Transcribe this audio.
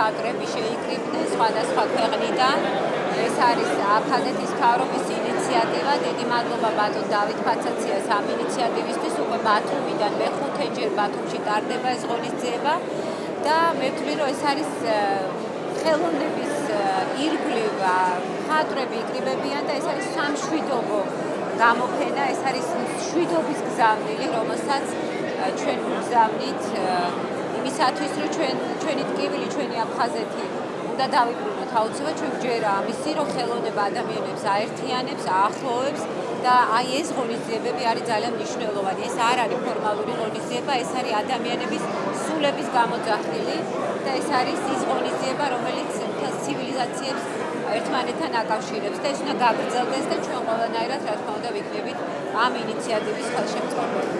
მხატვრები შეიკრიბნენ სხვადასხვა ქვეყნიდან. ეს არის აფხაზეთის მთავრობის ინიციატივა. დიდი მადლობა ბატონ დავით ფაცაციას ამ ინიციატივისთვის. უკვე ბათუმიდან მეხუთეჯერ ბათუმში ტარდება ეს ღონისძიება და მე ვთვლი, რომ ეს არის ხელოვნების ირგვლივ მხატვრები იკრიბებიან და ეს არის სამშვიდობო გამოფენა, ეს არის მშვიდობის გზავნილი, რომელსაც ჩვენ ვგზავნით იმისათვის, რომ ჩვენი ტკივილი, ჩვენი აფხაზეთი უნდა დავიბრუნოთ აუცილებლად. ჩვენ გვჯერა ამისი, რომ ხელოვნება ადამიანებს აერთიანებს, აახლოვებს და აი ეს ღონისძიებები არის ძალიან მნიშვნელოვანი. ეს არ არის ფორმალური ღონისძიება, ეს არის ადამიანების სულების გამოძახილი და ეს არის ის ღონისძიება, რომელიც მთელ ცივილიზაციებს ერთმანეთთან აკავშირებს და ეს უნდა გაგრძელდეს და ჩვენ ყველანაირად, რა თქმა უნდა, ვიქნებით ამ ინიციატივის ხელშემწყობელი.